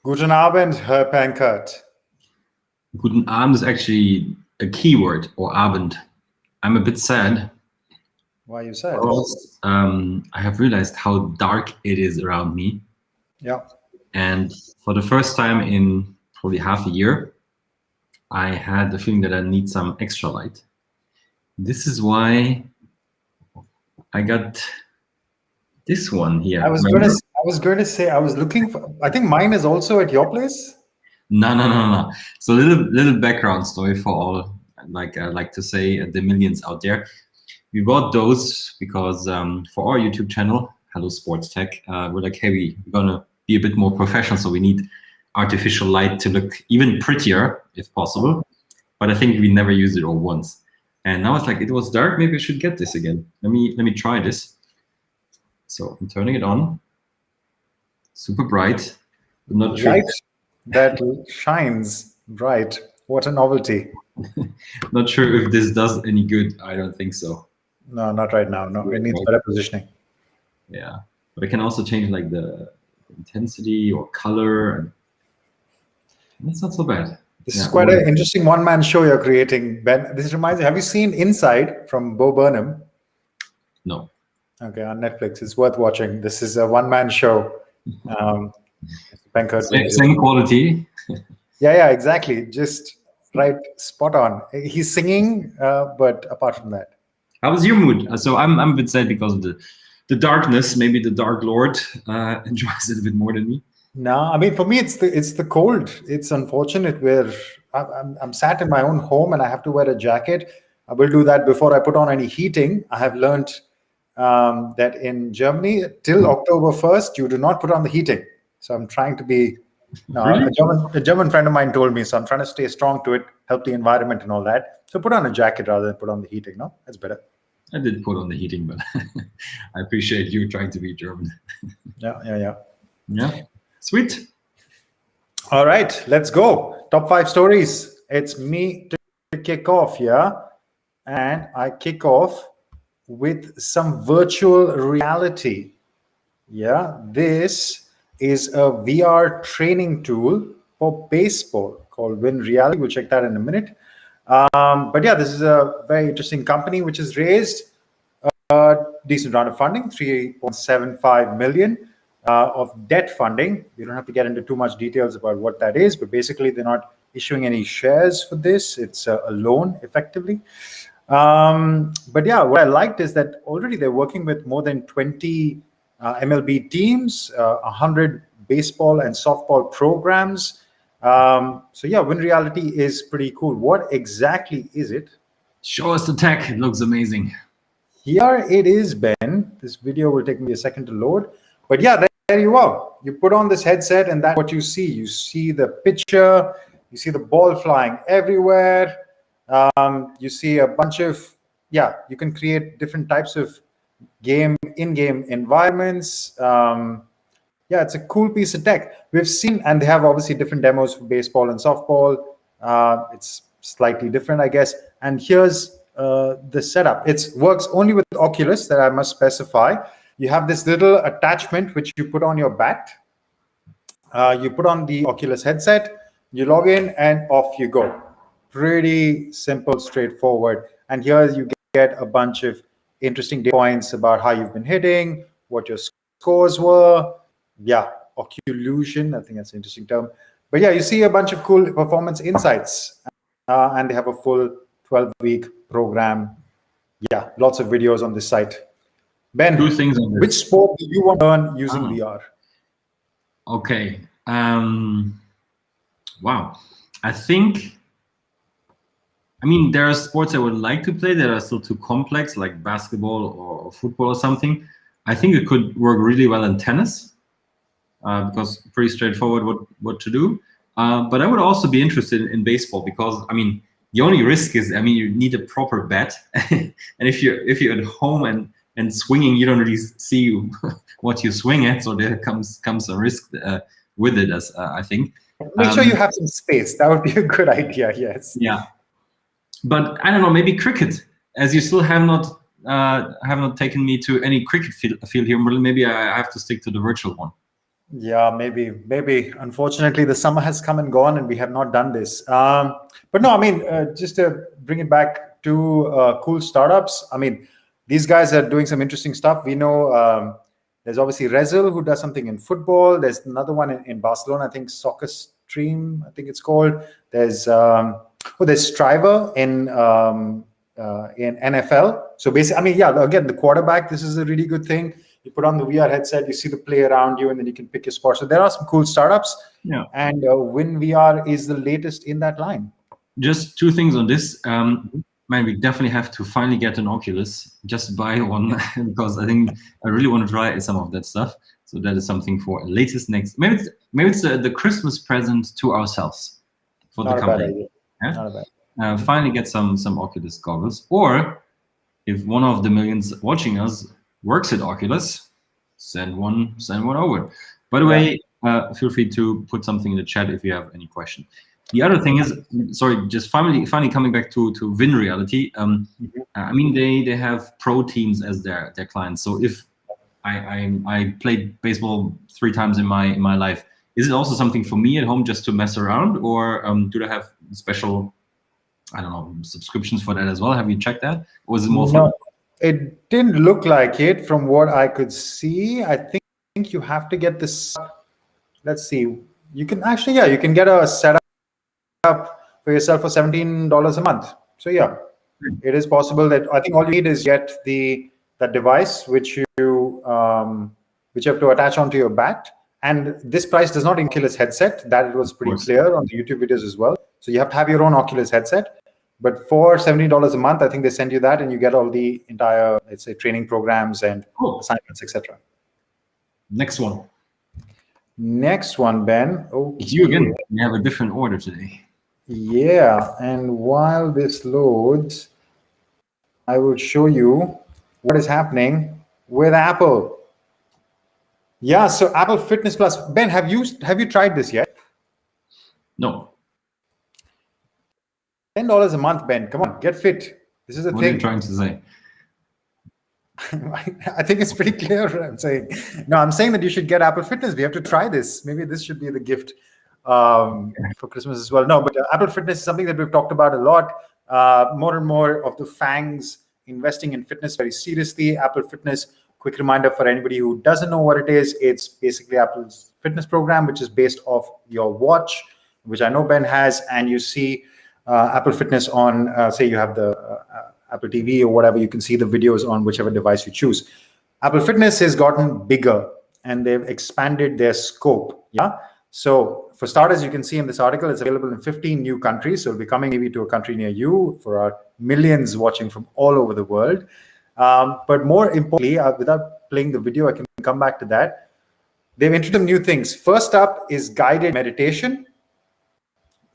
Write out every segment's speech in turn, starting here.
Guten Abend, Herr Pankert. Guten Abend is actually a keyword, or Abend. I'm a bit sad. Why are you sad? Because I have realized how dark it is around me. Yeah. And for the first time in probably half a year, I had the feeling that I need some extra light. This is why I got this one here. I was going to say I was looking for. I think mine is also at your place. No. So little background story for all, like I like to say, the millions out there. We bought those because for our YouTube channel, Hello SportsTech, we're like, hey, we're gonna be a bit more professional, so we need artificial light to look even prettier if possible. But I think we never used it all once. And now it's like, it was dark, maybe I should get this again. Let me try this. So I'm turning it on. Super bright, but not sure. Light that shines bright. What a novelty. Not sure if this does any good. I don't think so. No, not right now. No, it needs better positioning. Yeah, but I can also change like the intensity or color, and it's not so bad. This is quite an interesting one-man show you're creating, Ben. This reminds me, have you seen Inside from Bo Burnham? No. Okay, on Netflix. It's worth watching. This is a one-man show. Same quality. Yeah, exactly. Just right, spot on. He's singing, but apart from that. How was your mood? So I'm a bit sad because of the darkness. Maybe the Dark Lord enjoys it a bit more than me. No, I mean, for me, it's the cold. It's unfortunate where I'm sat in my own home and I have to wear a jacket. I will do that before I put on any heating. I have learned that in Germany, till October 1st, you do not put on the heating. So I'm trying to be. No, Really? a German friend of mine told me, so I'm trying to stay strong to it, help the environment and all that. So put on a jacket rather than put on the heating. No, that's better. I did put on the heating, but I appreciate you trying to be German. Yeah. Sweet. All right, let's go. Top 5 stories. It's me to kick off, yeah? And I kick off with some virtual reality. Yeah, this is a VR training tool for baseball called WinReality. We'll check that in a minute. But yeah, this is a very interesting company which has raised a decent round of funding, 3.75 million of debt funding. We don't have to get into too much details about what that is, but basically they're not issuing any shares for this. It's a loan effectively. But yeah, what I liked is that already they're working with more than 20 MLB teams, 100 baseball and softball programs. So yeah, WinReality is pretty cool. What exactly is it? Show us the tech. It looks amazing. Here it is, Ben. This video will take me a second to load. But yeah, there you are. You put on this headset and that's what you see. You see the picture. You see the ball flying everywhere. You see a bunch of, you can create different types of in-game environments. It's a cool piece of tech. We've seen, and they have obviously different demos for baseball and softball. It's slightly different, I guess. And here's the setup. It works only with Oculus, that I must specify. You have this little attachment which you put on your bat. You put on the Oculus headset, you log in, and off you go. Pretty simple, straightforward. And here you get a bunch of interesting data points about how you've been hitting, what your scores were. Yeah, occlusion, I think that's an interesting term. But yeah, you see a bunch of cool performance insights. And they have a full 12-week program. Yeah, lots of videos on this site. Ben, Two things on this. Which sport do you want to learn using VR? Okay. Wow. I mean, there are sports I would like to play that are still too complex, like basketball or football or something. I think it could work really well in tennis because pretty straightforward what to do. But I would also be interested in baseball because, I mean, the only risk is, I mean, you need a proper bat. And if you're at home and swinging, you don't really see what you swing at. So there comes a risk with it, as I think. Make sure you have some space. That would be a good idea, yes. Yeah. But I don't know, maybe cricket, as you still have not taken me to any cricket field here. Maybe I have to stick to the virtual one. Yeah, maybe. Unfortunately, the summer has come and gone, and we have not done this. But no, I mean, just to bring it back to cool startups. I mean, these guys are doing some interesting stuff. We know there's obviously Rezel, who does something in football. There's another one in Barcelona, I think Soccer Stream, I think it's called. There's Striver in NFL. So basically, I mean, yeah, again, the quarterback. This is a really good thing. You put on the VR headset, you see the play around you, and then you can pick your sport. So there are some cool startups. Yeah. And WinVR is the latest in that line. Just two things on this. Man, we definitely have to finally get an Oculus. Just buy one because I think I really want to try some of that stuff. So that is something for latest next. Maybe it's the Christmas present to ourselves for Not the a bad company. idea. Yeah? Not a bad. Finally get some Oculus goggles. Or if one of the millions watching us works at Oculus, send one over. By the way, feel free to put something in the chat if you have any question. The other thing is, sorry, just finally coming back to WinReality. I mean, they have pro teams as their clients. So if I played baseball 3 times in my life, is it also something for me at home just to mess around, or do they have special, I don't know, subscriptions for that as well? Have you checked that, or is it more for? It didn't look like it from what I could see. I think you have to get this. Let's see. You can actually, you can get a setup for yourself for $17 a month. So yeah, it is possible that I think all you need is get that device which you have to attach onto your bat. And this price does not include Oculus headset. That was pretty clear on the YouTube videos as well. So you have to have your own Oculus headset. But for $17 a month, I think they send you that, and you get all the entire, let's say, training programs and assignments, etc. Next one. Next one, Ben. Okay. It's you again. We have a different order today. Yeah, and while this loads, I will show you what is happening with Apple. Yeah, so Apple Fitness Plus. Ben, have you tried this yet? No. $10 a month, Ben. Come on, get fit. This is a thing. What are you trying to say? I think it's pretty clear what I'm saying. No, I'm saying that you should get Apple Fitness. We have to try this. Maybe this should be the gift for Christmas as well. No, but Apple Fitness is something that we've talked about a lot. More and more of the FANGs investing in fitness very seriously. Apple Fitness, quick reminder for anybody who doesn't know what it is. It's basically Apple's fitness program, which is based off your watch, which I know Ben has, and you see Apple Fitness on, say you have the Apple TV or whatever, you can see the videos on whichever device you choose. Apple Fitness has gotten bigger and they've expanded their scope. Yeah. So for starters, you can see in this article, it's available in 15 new countries. So it'll be coming maybe to a country near you for our millions watching from all over the world. But more importantly, without playing the video, I can come back to that. They've introduced new things. First up is guided meditation,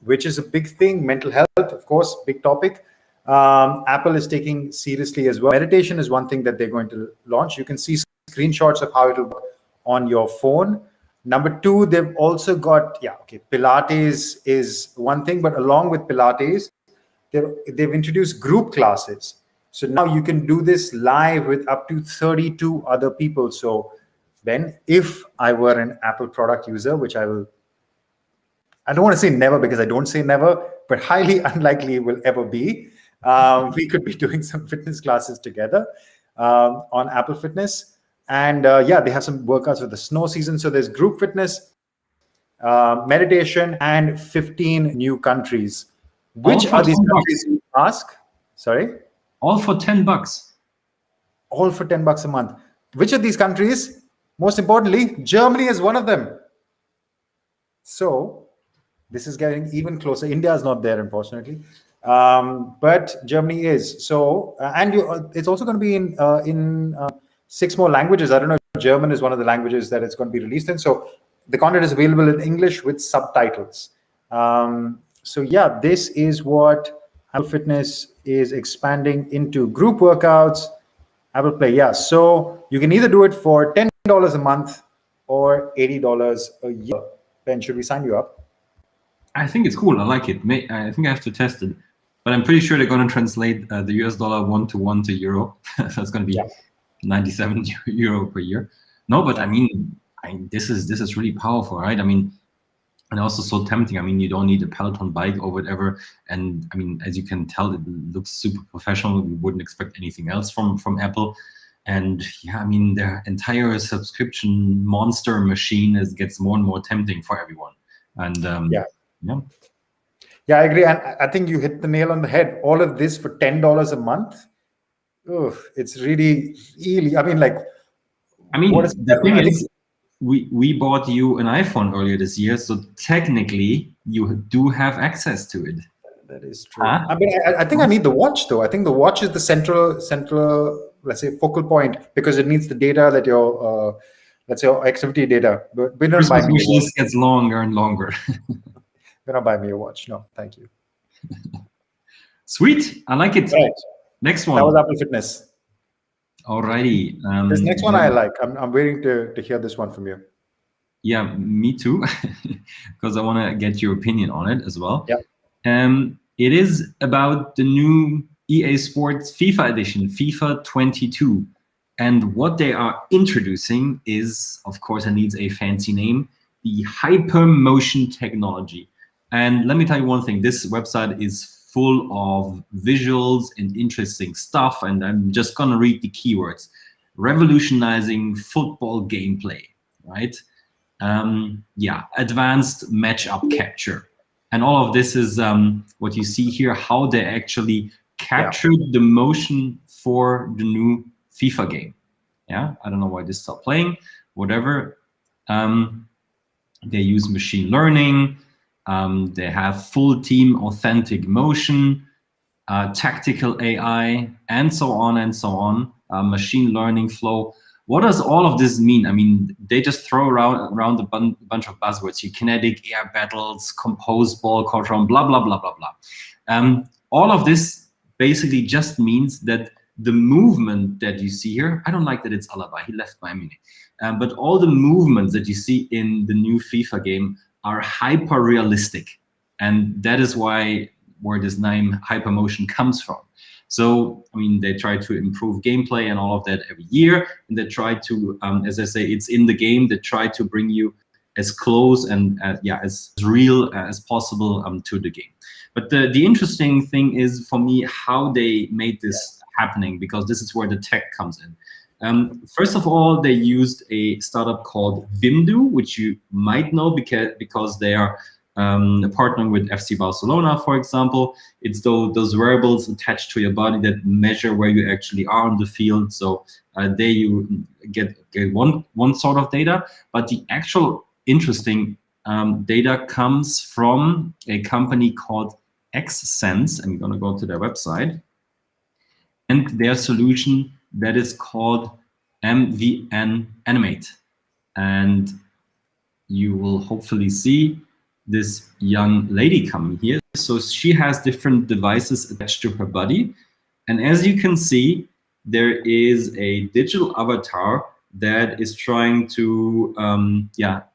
which is a big thing. Mental health, of course, big topic. Apple is taking seriously as well. Meditation is one thing that they're going to launch. You can see screenshots of how it'll work on your phone. Number 2, they've also got, Pilates is one thing, but along with Pilates, they've introduced group classes. So now you can do this live with up to 32 other people. So Ben, if I were an Apple product user, which I don't want to say never because I don't say never, but highly unlikely will ever be, we could be doing some fitness classes together on Apple Fitness. And they have some workouts for the snow season. So there's group fitness, meditation, and 15 new countries. Which are these countries, you ask? Sorry? All for $10. All for $10 a month. Which of these countries? Most importantly, Germany is one of them. So this is getting even closer. India is not there, unfortunately. But Germany is. So, and it's also going to be in 6 more languages. I don't know if German is one of the languages that it's going to be released in. So the content is available in English with subtitles. This is what Apple Fitness is expanding into. Group workouts, Apple Play. Yeah, so you can either do it for $10 a month or $80 a year. Ben, should we sign you up? I think it's cool. I like it. I think I have to test it. But I'm pretty sure they're going to translate the US dollar 1-to-1 to euro. So it's going to be 97 euro per year. No, but I mean, this is really powerful, right? I mean, and also so tempting. I mean, you don't need a Peloton bike or whatever. And I mean, as you can tell, it looks super professional. You wouldn't expect anything else from Apple. And yeah, I mean, their entire subscription monster machine gets more and more tempting for everyone. And Yeah. yeah. Yeah, I agree. And I think you hit the nail on the head. All of this for $10 a month. Oh, it's really, really, I mean, like, I mean, what is the thing I think is, we bought you an iPhone earlier this year, so technically you do have access to it. that is true. Huh? I mean, I think I need the watch though. I think the watch is the central, let's say, focal point, because it needs the data that your, let's say, your activity data. But we don't buy Christmas me a wish watch. list gets longer and longer. They don't buy me a watch. No, thank you. Sweet, I like it. Right. Next That was one. Apple Fitness. Alrighty. This next one I like. I'm waiting to hear this one from you. Yeah, me too, because I want to get your opinion on it as well. Yeah. It is about the new EA Sports FIFA edition, FIFA 22. And what they are introducing is, of course, it needs a fancy name, the hypermotion technology. And let me tell you one thing, this website is full of visuals and interesting stuff, and I'm just gonna read the keywords. Revolutionizing football gameplay, right? Yeah, advanced matchup capture. And all of this is what you see here, how they actually captured the motion for the new FIFA game. Yeah, I don't know why this stopped playing, whatever. They use machine learning. They have full team authentic motion, tactical AI, and so on and so on, machine learning flow. What does all of this mean? I mean, they just throw around a bunch of buzzwords here: kinetic, air battles, composed ball control, blah, blah, blah, blah, blah. All of this basically just means that the movement that you see here, I don't like that it's Alaba, he left Miami, but all the movements that you see in the new FIFA game are hyper realistic. And that is where this name hypermotion comes from. So, I mean, they try to improve gameplay and all of that every year. And they try to, as I say, it's in the game, they try to bring you as close and as real as possible to the game. But the interesting thing is, for me, how they made this happening, because this is where the tech comes in. First of all, they used a startup called Vimdu, which you might know because they are partnering with FC Barcelona, for example. It's those wearables attached to your body that measure where you actually are on the field. So there you get one sort of data, but the actual interesting data comes from a company called XSense. I'm going to go to their website, and their solution that is called MVN Animate. And you will hopefully see this young lady coming here. So she has different devices attached to her body. And as you can see, there is a digital avatar that is trying to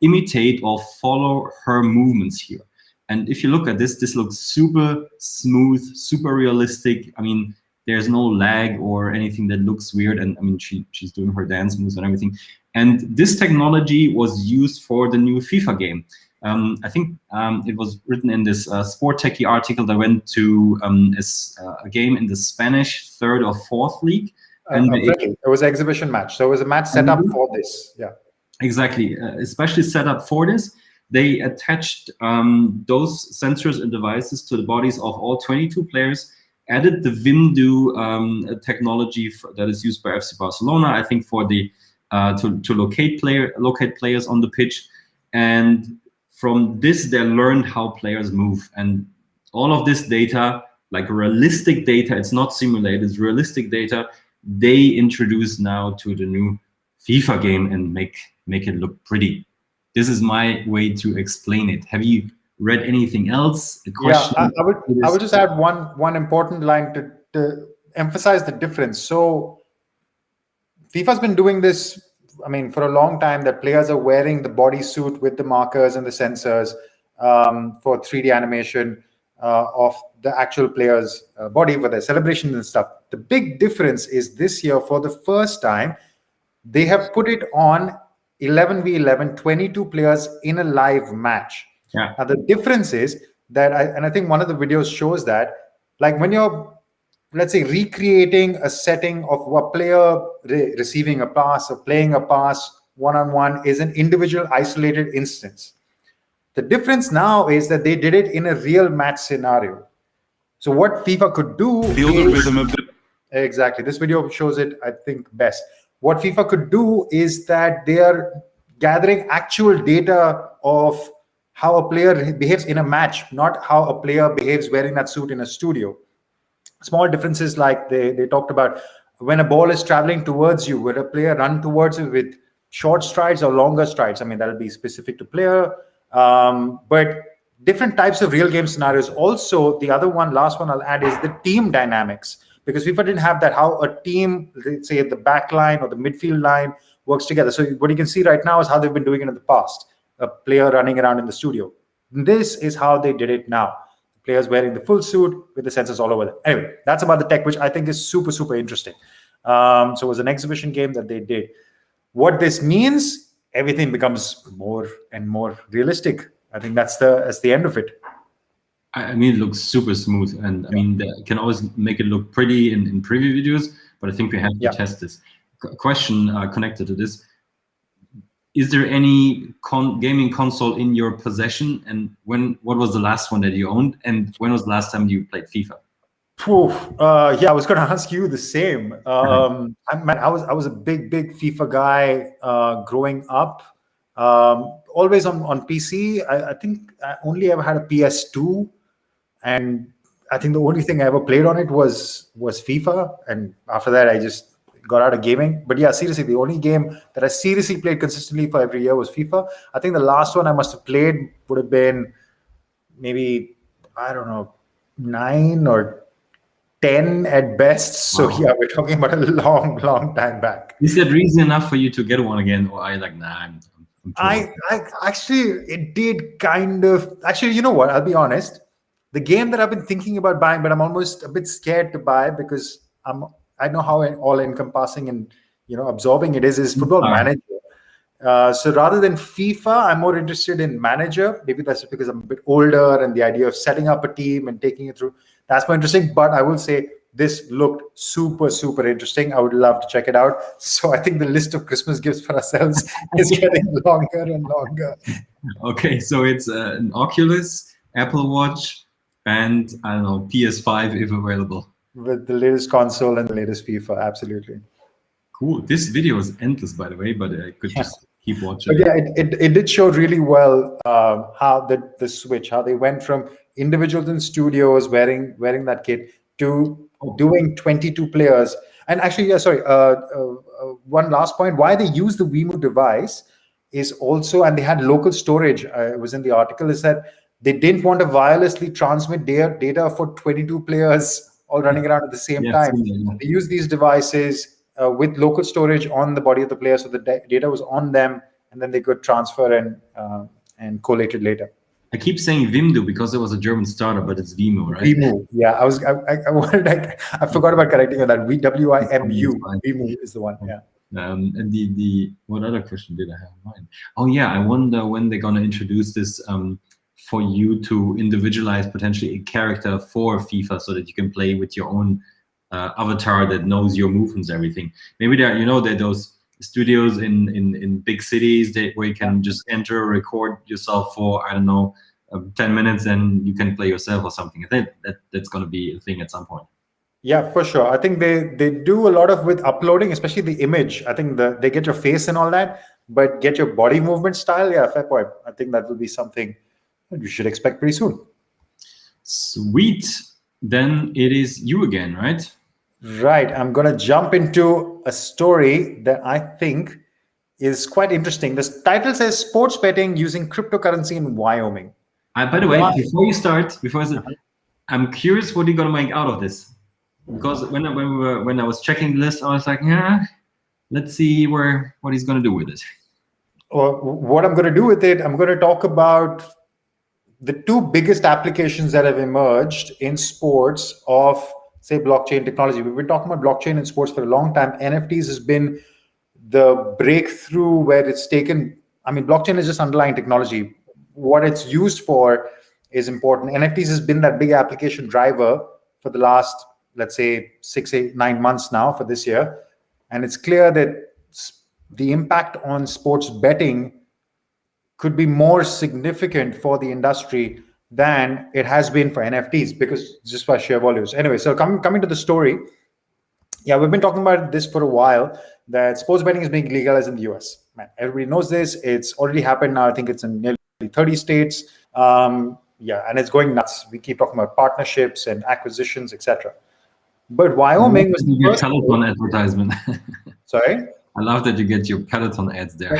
imitate or follow her movements here. And if you look at this, this looks super smooth, super realistic. I mean, there's no lag or anything that looks weird. And I mean, she's doing her dance moves and everything. And this technology was used for the new FIFA game. I think it was written in this SportsTech article that went to a game in the Spanish 3rd or 4th league. And it was an exhibition match. So it was a match set up for this. Yeah. Exactly, especially set up for this. They attached those sensors and devices to the bodies of all 22 players, added the Vimdu technology that is used by FC Barcelona, I think, for the to locate players on the pitch. And from this, they learned how players move. And all of this data, like realistic data, it's not simulated, it's realistic data, they introduce now to the new FIFA game and make it look pretty. This is my way to explain it. Have you read anything else? A question? Yeah, I would just add one important line to emphasize the difference. So FIFA's been doing this, I mean, for a long time, that players are wearing the bodysuit with the markers and the sensors for 3D animation of the actual player's body for their celebrations and stuff. The big difference is this year, for the first time, they have put it on 11v11, 22 players in a live match. Yeah. Now, the difference is that, I think one of the videos shows that, like when you're, let's say, recreating a setting of a player receiving a pass or playing a pass one-on-one is an individual isolated instance. The difference now is that they did it in a real match scenario. So what FIFA could do Feel the rhythm of the exactly. This video shows it, I think, best. What FIFA could do is that they are gathering actual data of how a player behaves in a match, not how a player behaves wearing that suit in a studio. Small differences, like they talked about when a ball is traveling towards you, would a player run towards it with short strides or longer strides? I mean, that'll be specific to player. But different types of real game scenarios. Also, the other one, last one I'll add, is the team dynamics. Because FIFA didn't have that, how a team, let's say the back line or the midfield line works together. So what you can see right now is how they've been doing it in the past. A player running around in the studio. This is how they did it now. Players wearing the full suit with the sensors all over them. Anyway, that's about the tech, which I think is super, super interesting. So it was an exhibition game that they did. What this means, everything becomes more and more realistic. I think that's the end of it. I mean, it looks super smooth, and I mean, they can always make it look pretty in preview videos, but I think we have to test this. Question connected to this: is there any gaming console in your possession, and what was the last one that you owned, and when was the last time you played FIFA? Yeah, I was going to ask you the same. I was a big FIFA guy growing up. Always on PC. I think I only ever had a PS2, and I think the only thing I ever played on it was FIFA. And after that, I just got out of gaming. But yeah, seriously, the only game that I seriously played consistently for every year was FIFA. I think the last one I must have played would have been maybe, I don't know, 9 or 10 at best. So yeah, we're talking about a long time back. Is that reason enough for you to get one again, or are you like, nah? I actually, it did kind of. Actually, you know what? I'll be honest. The game that I've been thinking about buying, but I'm almost a bit scared to buy because I know how all encompassing and absorbing it is Football Manager. So rather than FIFA, I'm more interested in Manager. Maybe that's because I'm a bit older, and the idea of setting up a team and taking it through, that's more interesting. But I will say this looked super, super interesting. I would love to check it out. So I think the list of Christmas gifts for ourselves is getting longer and longer. Okay, so it's an Oculus, Apple Watch, and I don't know, PS5 if available. With the latest console and the latest FIFA, absolutely. Cool. This video is endless, by the way, but I could just keep watching. But yeah, it did show really well how the switch, how they went from individuals in studios wearing that kit to doing 22 players. And actually, yeah, sorry, one last point, why they use the Wemu device is also, and they had local storage, it was in the article, is that they didn't want to wirelessly transmit their data for 22 players all running around at the same time. They use these devices with local storage on the body of the player, so the data was on them, and then they could transfer and collate it later. I keep saying Vimdu because it was a German startup, but it's Vemu, right? Vemu, yeah. I forgot about correcting on that. WIMU. Vemu is the one. Yeah. And the what other question did I have in mind? Oh yeah, I wonder when they're gonna introduce this for you to individualize potentially a character for FIFA, so that you can play with your own avatar that knows your movements, everything. Maybe there are those studios in big cities where you can just enter, record yourself for, I don't know, 10 minutes, and you can play yourself or something. I think that's going to be a thing at some point. Yeah, for sure. I think they do a lot of with uploading, especially the image. I think they get your face and all that, but get your body movement style. Yeah, fair point. I think that will be something you should expect pretty soon. Sweet. Then it is you again, right? Right. I'm going to jump into a story that I think is quite interesting. This title says sports betting using cryptocurrency in Wyoming. By the way, before you start, I'm curious what you're going to make out of this. Because when I was checking the list, I was like, yeah, let's see what he's going to do with it. Or what I'm going to do with it, I'm going to talk about the two biggest applications that have emerged in sports of, say, blockchain technology. We've been talking about blockchain in sports for a long time. NFTs has been the breakthrough where it's taken. I mean, blockchain is just underlying technology. What it's used for is important. NFTs has been that big application driver for the last, let's say, 6, 8, 9 months now for this year. And it's clear that the impact on sports betting could be more significant for the industry than it has been for NFTs, because just by sheer volumes. Anyway, so coming to the story, yeah, we've been talking about this for a while, that sports betting is being legalized in the US. Man, everybody knows this. It's already happened now. I think it's in nearly 30 states. Yeah, and it's going nuts. We keep talking about partnerships and acquisitions, etc. But Wyoming was the your first Peloton advertisement. Sorry? I love that you get your Peloton ads there.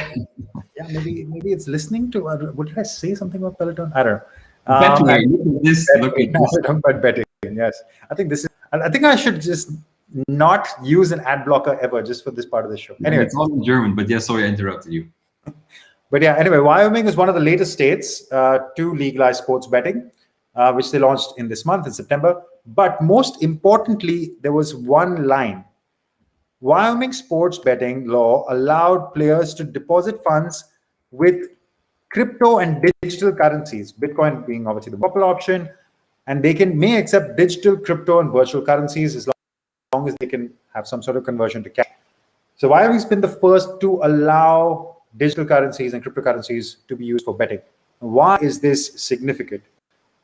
Yeah, maybe it's listening to. What did I say? Something about Peloton? I don't know. Betway, look at this. Look at this. Talking about betting. Yes, I think this is. I think I should just not use an ad blocker ever, just for this part of the show. Anyway, it's all in German, but yeah, sorry I interrupted you. But yeah, anyway, Wyoming is one of the latest states to legalize sports betting, which they launched in this month in September. But most importantly, there was one line. Wyoming sports betting law allowed players to deposit funds with crypto and digital currencies, Bitcoin being obviously the popular option, and they may accept digital, crypto, and virtual currencies as long as they can have some sort of conversion to cash. So Wyoming's been the first to allow digital currencies and cryptocurrencies to be used for betting. Why is this significant?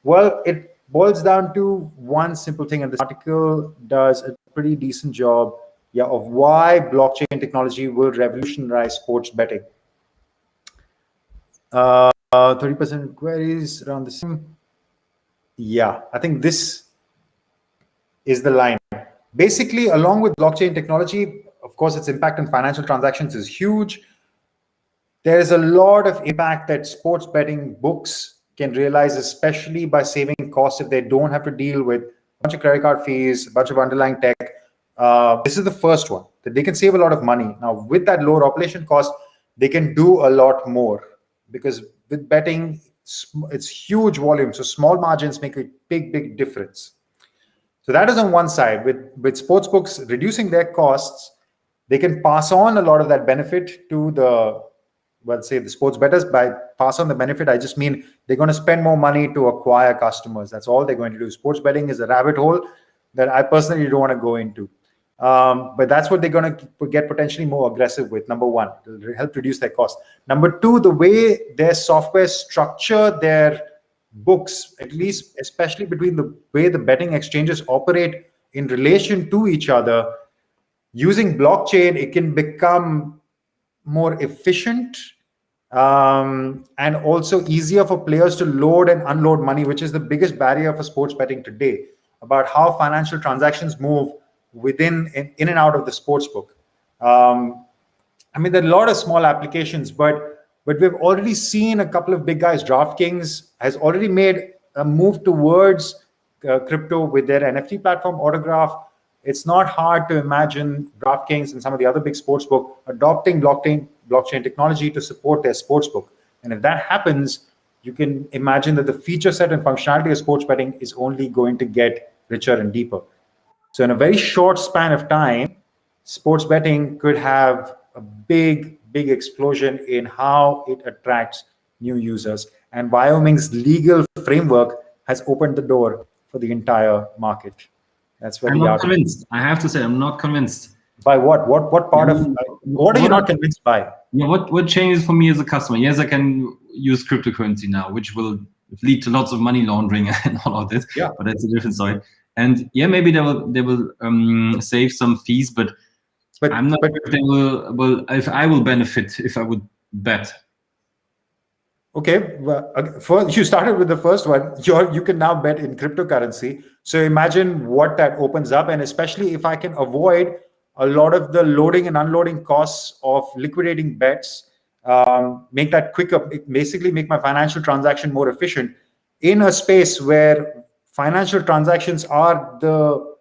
Well, it boils down to one simple thing, and this article does a pretty decent job of why blockchain technology will revolutionize sports betting. 30% queries around the same. Yeah, I think this is the line. Basically, along with blockchain technology, of course, its impact on financial transactions is huge. There is a lot of impact that sports betting books can realize, especially by saving costs if they don't have to deal with a bunch of credit card fees, a bunch of underlying tech. This is the first one, that they can save a lot of money. Now, with that lower operation cost, they can do a lot more, because with betting, it's huge volume. So small margins make a big difference. So that is on one side. With sports books reducing their costs, they can pass on a lot of that benefit to the, let's say, the sports bettors. By pass on the benefit, I just mean they're going to spend more money to acquire customers. That's all they're going to do. Sports betting is a rabbit hole that I personally don't want to go into. But that's what they're going to get potentially more aggressive with. Number one, it'll help reduce their cost. Number two, the way their software structure their books, at least especially between the way the betting exchanges operate in relation to each other, using blockchain, it can become more efficient and also easier for players to load and unload money, which is the biggest barrier for sports betting today, about how financial transactions move in and out of the sports book. I mean, there are a lot of small applications, but we've already seen a couple of big guys. DraftKings has already made a move towards crypto with their NFT platform, Autograph. It's not hard to imagine DraftKings and some of the other big sportsbook adopting blockchain technology to support their sportsbook. And if that happens, you can imagine that the feature set and functionality of sports betting is only going to get richer and deeper. So in a very short span of time, sports betting could have a big explosion in how it attracts new users. And Wyoming's legal framework has opened the door for the entire market. That's where I'm not convinced. I have to say, I'm not convinced. By what? What part of? What are you not convinced by? Yeah, what changes for me as a customer? Yes, I can use cryptocurrency now, which will lead to lots of money laundering and all of this. Yeah. But that's a different story. And yeah, maybe they will save some fees, but I'm not sure if they will. If I will benefit if I would bet. Okay, well, you started with the first one. You can now bet in cryptocurrency. So imagine what that opens up, and especially if I can avoid a lot of the loading and unloading costs of liquidating bets, make that quicker, basically make my financial transaction more efficient in a space where financial transactions are the,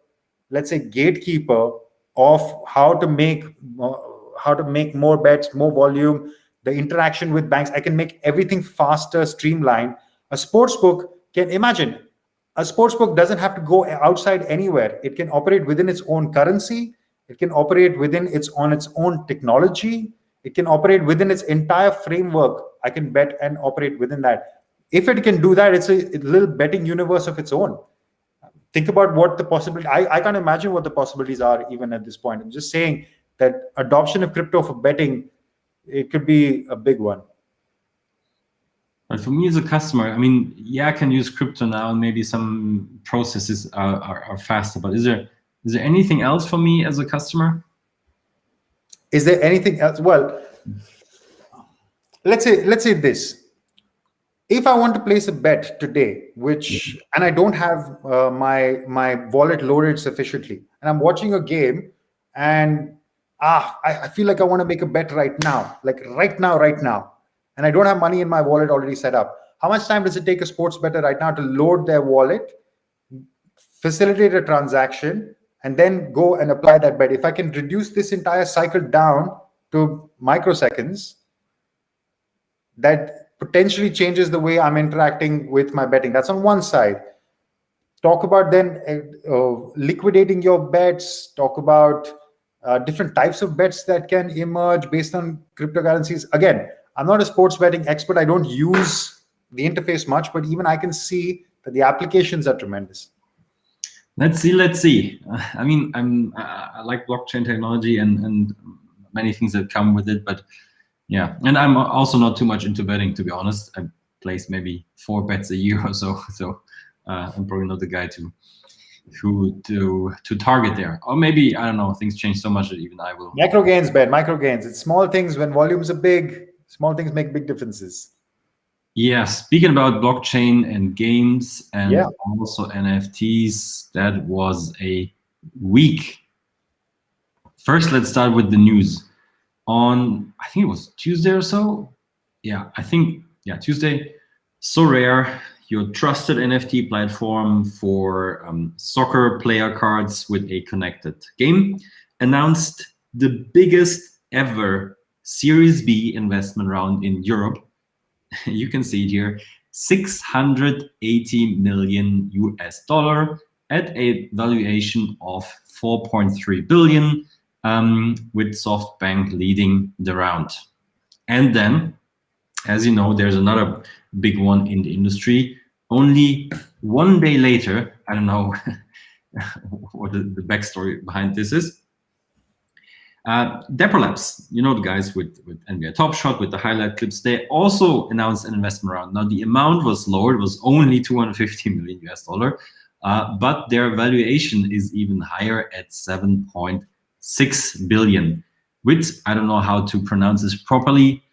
let's say, gatekeeper of how to make more bets, more volume, the interaction with banks. I can make everything faster, streamlined. A sportsbook can imagine. A sportsbook doesn't have to go outside anywhere. It can operate within its own currency, It can operate within its own technology. It can operate within its entire framework. I can bet and operate within that. If it can do that, it's a little betting universe of its own. Think about what the possibility. I can't imagine what the possibilities are even at this point. I'm just saying that adoption of crypto for betting, it could be a big one. But for me as a customer, I mean, yeah, I can use crypto now, and maybe some processes are faster. But is there anything else for me as a customer? Is there anything else? Well, let's say this. If I want to place a bet today, and I don't have my wallet loaded sufficiently, and I'm watching a game, and I feel like I want to make a bet right now, like right now, and I don't have money in my wallet already set up. How much time does it take a sports bettor right now to load their wallet, facilitate a transaction, and then go and apply that bet? If I can reduce this entire cycle down to microseconds, that potentially changes the way I'm interacting with my betting. That's on one side. Talk about then liquidating your bets. Talk about different types of bets that can emerge based on cryptocurrencies. Again, I'm not a sports betting expert. I don't use the interface much, but even I can see that the applications are tremendous. Let's see. I mean, I like blockchain technology and many things that come with it, but yeah, and I'm also not too much into betting, to be honest. I place maybe 4 bets a year or so, so I'm probably not the guy to target there. Or maybe, I don't know, things change so much that even I will. Micro gains, Ben. Micro gains. It's small things. When volumes are big, small things make big differences. Yeah, speaking about blockchain and games and also NFTs, that was a week. First, let's start with the news. On, I think it was Tuesday or so. Yeah, Tuesday. Sorare, your trusted NFT platform for soccer player cards with a connected game, announced the biggest ever Series B investment round in Europe. You can see it here, $680 million at a valuation of 4.3 billion. With SoftBank leading the round. And then, as you know, there's another big one in the industry. Only one day later, I don't know what the backstory behind this is. Dapper Labs, you know, the guys with NBA Top Shot, with the highlight clips, they also announced an investment round. Now, the amount was lower, it was only $250 million, but their valuation is even higher at 7.6 billion, with, I don't know how to pronounce this properly,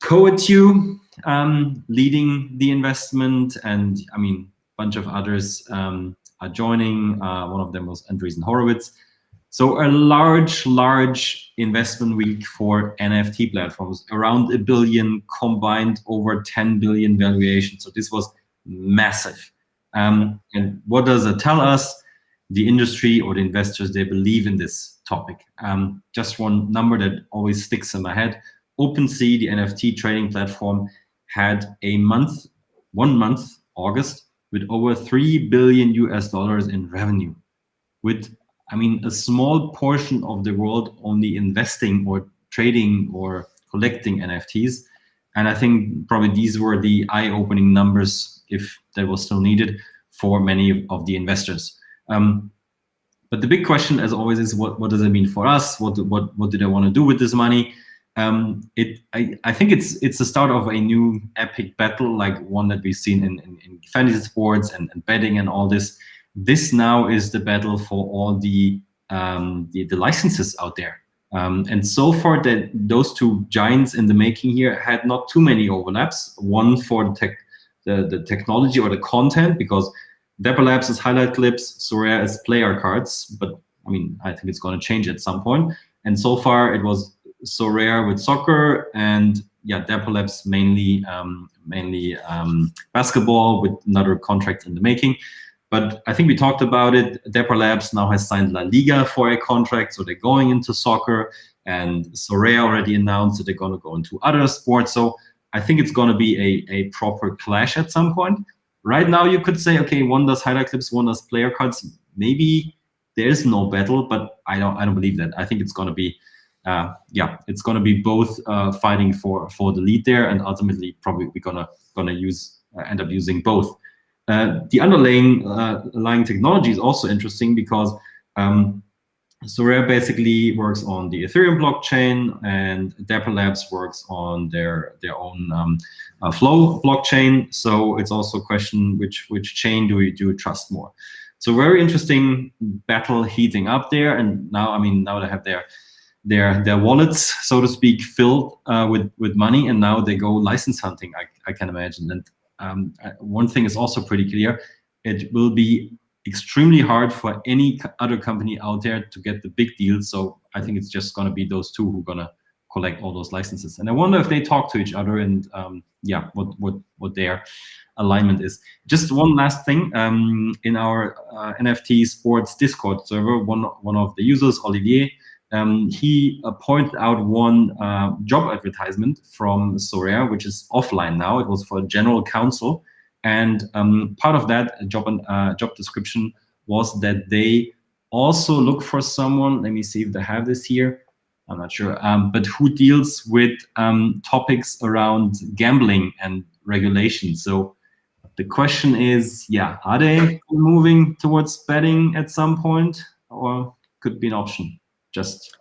Coetu leading the investment, and I mean, a bunch of others are joining. One of them was Andreessen Horowitz. So a large investment week for NFT platforms, around $1 billion combined, over 10 billion valuation. So this was massive. And what does it tell us? The industry or the investors, they believe in this topic. Just one number that always sticks in my head. OpenSea, the NFT trading platform, had a month, August, with over $3 billion in revenue. With, I mean, a small portion of the world only investing or trading or collecting NFTs. And I think probably these were the eye-opening numbers, if that was still needed, for many of the investors. But the big question, as always, is what does it mean for us? What do they want to do with this money? I think it's the start of a new epic battle, like one that we've seen in fantasy sports and betting and all this. This now is the battle for all the licenses out there. And so far, that those two giants in the making here had not too many overlaps. One for the technology or the content, because Dapper Labs is highlight clips, Sorare is player cards, but I mean, I think it's going to change at some point. And so far, it was Sorare with soccer, and Dapper Labs mainly basketball, with another contract in the making. But I think we talked about it. Dapper Labs now has signed La Liga for a contract, so they're going into soccer, and Sorare already announced that they're going to go into other sports. So I think it's going to be a proper clash at some point. Right now, you could say, okay, one does highlight clips, one does player cards. Maybe there is no battle, but I don't believe that. I think it's going to be it's going to be both fighting for the lead there, and ultimately probably we're gonna end up using both. The underlying technology is also interesting because Sorare basically works on the Ethereum blockchain, and Dapper Labs works on their own Flow blockchain. So it's also a question which chain do you trust more? So very interesting battle heating up there, and now they have their wallets, so to speak, filled with money, and now they go license hunting. I can imagine. And one thing is also pretty clear: it will be extremely hard for any other company out there to get the big deals. So I think it's just going to be those two who are going to collect all those licenses. And I wonder if they talk to each other and what their alignment is. Just one last thing, in our NFT sports Discord server, one of the users, Olivier, he pointed out one job advertisement from Sorare, which is offline now. It was for general counsel. And part of that job description was that they also look for someone, let me see if they have this here, I'm not sure, but who deals with topics around gambling and regulation. So the question is, are they moving towards betting at some point, or could be an option? Just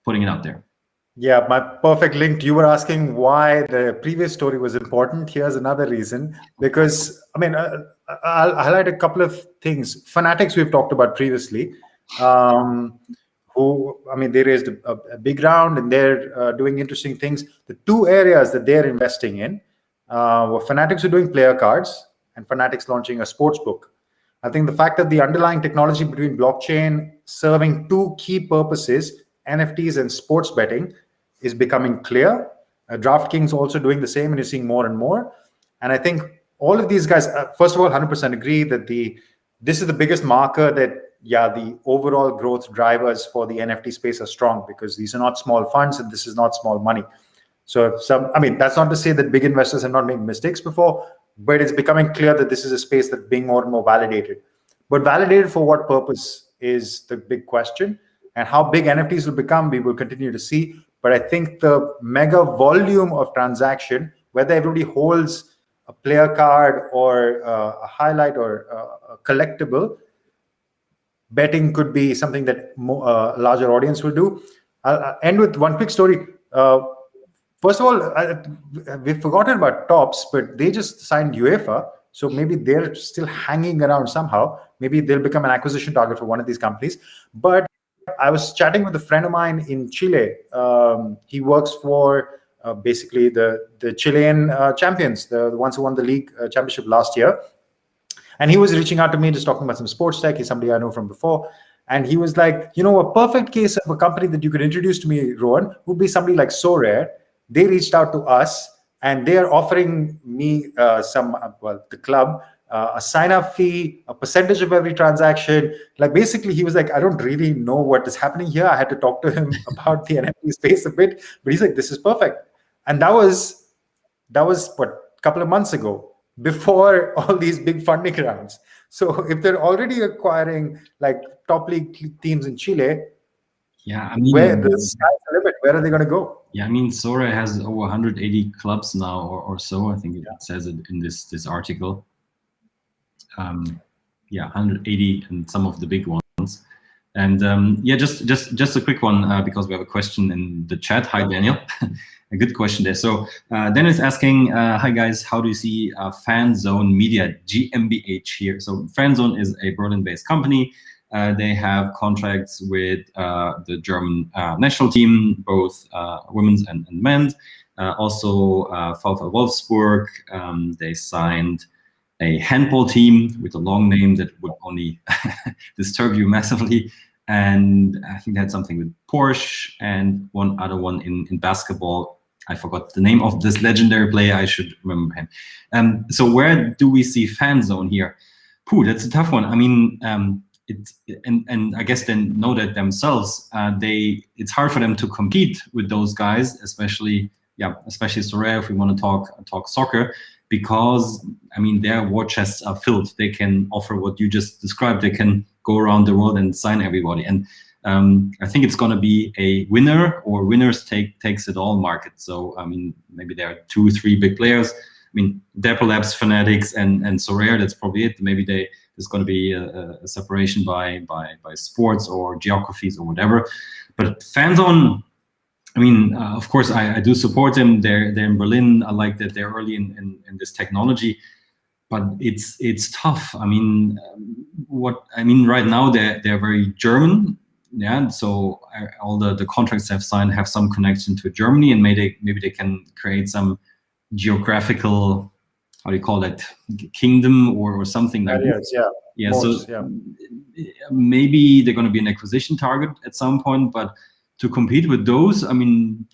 putting it out there. Yeah, my perfect link. You were asking why the previous story was important. Here's another reason, because I'll highlight a couple of things. Fanatics we've talked about previously, they raised a big round and they're doing interesting things. The two areas that they're investing in were Fanatics who are doing player cards and Fanatics launching a sports book. I think the fact that the underlying technology between blockchain serving two key purposes, NFTs and sports betting, is becoming clear. DraftKings also doing the same, and you're seeing more and more. And I think all of these guys, first of all, 100% agree that this is the biggest marker that the overall growth drivers for the NFT space are strong, because these are not small funds and this is not small money. So that's not to say that big investors have not made mistakes before, but it's becoming clear that this is a space that's being more and more validated. But validated for what purpose is the big question, and how big NFTs will become, we will continue to see. But I think the mega volume of transaction, whether everybody holds a player card or a highlight or a collectible, betting could be something that a larger audience will do. I'll end with one quick story. First of all, we've forgotten about Tops, but they just signed UEFA. So maybe they're still hanging around somehow. Maybe they'll become an acquisition target for one of these companies. But I was chatting with a friend of mine in Chile. He works for basically the Chilean champions, the ones who won the league championship last year. And he was reaching out to me, just talking about some sports tech. He's somebody I know from before. And he was like, a perfect case of a company that you could introduce to me, Rohan, would be somebody like Sorare. They reached out to us and they're offering me the club, a sign-up fee, a percentage of every transaction. Like basically, he was like, I don't really know what is happening here. I had to talk to him about the NFT space a bit, but he's like, this is perfect. And that was what, a couple of months ago, before all these big funding rounds. So if they're already acquiring like top league teams in Chile, where the sky's the limit, where are they going to go? Yeah, Sorare has over 180 clubs now or so. I think it says it in this article. 180 and some of the big ones. And just a quick one, because we have a question in the chat. Hi, Daniel. A good question there. So Dennis asking, hi guys, how do you see FanZone Media, GmbH here? So FanZone is a Berlin-based company. They have contracts with the German national team, both women's and men's. Also VfL Wolfsburg. They signed a handball team with a long name that would only disturb you massively. And I think they had something with Porsche and one other one in basketball. I forgot the name of this legendary player. I should remember him. So where do we see FanZone here? That's a tough one. And I guess they know that themselves. It's hard for them to compete with those guys, especially Sorare, if we want to talk soccer, because I mean their war chests are filled. They can offer what you just described. They can go around the world and sign everybody. And I think it's going to be a winner or winners takes it all market. So I mean maybe there are 2-3 big players. I mean Dapper Labs, Fanatics, and Sorare. That's probably it. Maybe there's going to be a separation by sports or geographies or whatever. But FanZone, I mean, of course, I do support them. They're in Berlin. I like that they're early in this technology, but it's tough. I mean, right now they're very German, yeah. So all the contracts they've signed have some connection to Germany, and maybe they can create some geographical, how do you call that, kingdom or something like that. Yeah. Modes, so maybe they're going to be an acquisition target at some point, but to compete with those, I mean,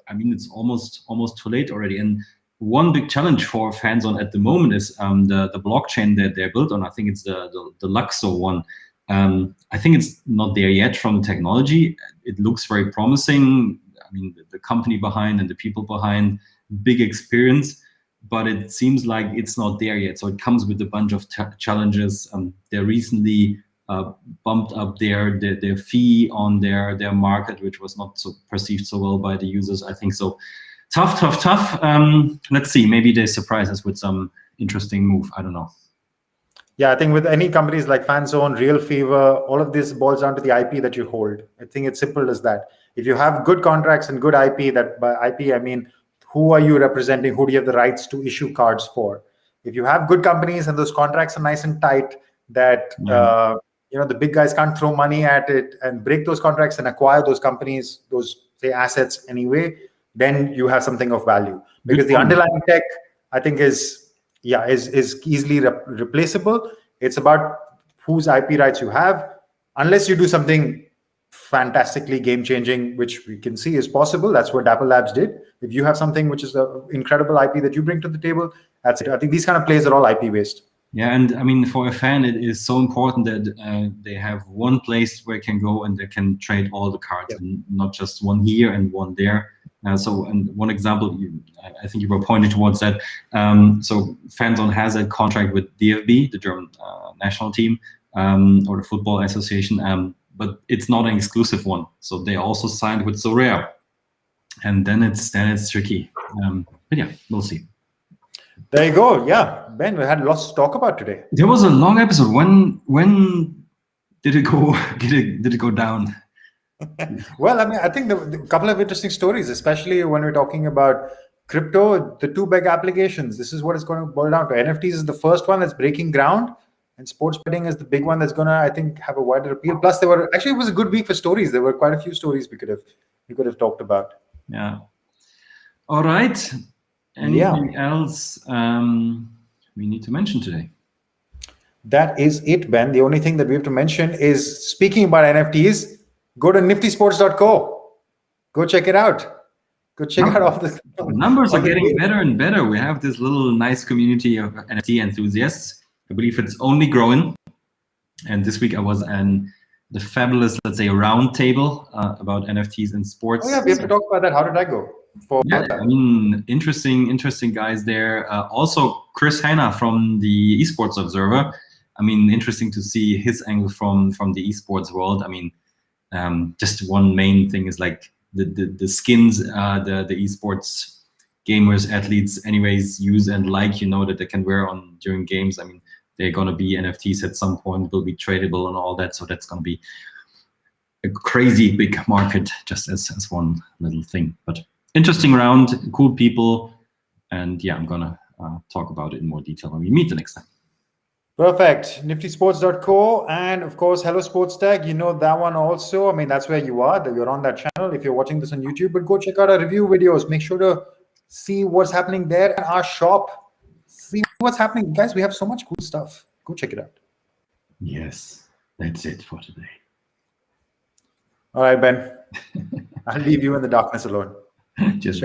it's almost too late already. And one big challenge for FanZone at the moment is the blockchain that they're built on. I think it's the Luxo one. I think it's not there yet from the technology. It looks very promising. I mean, the company behind and the people behind, big experience, but it seems like it's not there yet. So it comes with a bunch of challenges. They recently bumped up their fee on their market, which was not so perceived so well by the users. I think so. Tough. Let's see. Maybe they surprise us with some interesting move. I don't know. Yeah, I think with any companies like FanZone, Real Fever, all of this boils down to the IP that you hold. I think it's simple as that. If you have good contracts and good IP, that by IP I mean who are you representing? Who do you have the rights to issue cards for? If you have good companies and those contracts are nice and tight, that the big guys can't throw money at it and break those contracts and acquire those companies, those say assets anyway, then you have something of value. Because the underlying tech, I think, is easily replaceable. It's about whose IP rights you have, unless you do something fantastically game-changing, which we can see is possible. That's what Dapper Labs did. If you have something which is an incredible IP that you bring to the table, that's it. I think these kind of plays are all IP-based. Yeah, and I mean, for a fan, it is so important that they have one place where they can go and they can trade all the cards, and not just one here and one there. And one example, I think you were pointing towards that. So FanZone has a contract with DFB, the German national team, or the football association, but it's not an exclusive one. So they also signed with Sorare, and then it's tricky. But yeah, we'll see. There you go. Yeah, Ben, we had lots to talk about today. There was a long episode. When did it go? Did it go down? Well, I mean, I think the couple of interesting stories, especially when we're talking about crypto, the two big applications. This is what it's going to boil down to. NFTs is the first one that's breaking ground, and sports betting is the big one that's going to, I think, have a wider appeal. Plus, it was a good week for stories. There were quite a few stories we could have talked about. Yeah. All right. Anything else we need to mention today? That is it, Ben. The only thing that we have to mention is, speaking about NFTs, go to niftysports.co. Go check it out. Go check out all the numbers are getting better and better. We have this little nice community of NFT enthusiasts. I believe it's only growing. And this week I was the fabulous, let's say, round table about NFTs and sports. Oh yeah, we have to talk about that. How did I go? I mean, interesting guys there. Also, Chris Hanna from the Esports Observer. I mean, interesting to see his angle from the esports world. I mean, just one main thing is like the skins the esports gamers, athletes, anyways, use and like, that they can wear on during games. I mean, they're gonna be NFTs at some point, will be tradable and all that. So that's gonna be a crazy big market, just as one little thing. But interesting round, cool people, and yeah, I'm gonna talk about it in more detail when we meet the next time. Perfect. niftysports.co, and of course, Hello SportsTech. You know that one also. I mean, that's where you are. You're on that channel if you're watching this on YouTube. But go check out our review videos. Make sure to see what's happening there in our shop. See what's happening, guys. We have so much cool stuff. Go check it out. Yes, that's it for today. All right, Ben. I'll leave you in the darkness alone. Just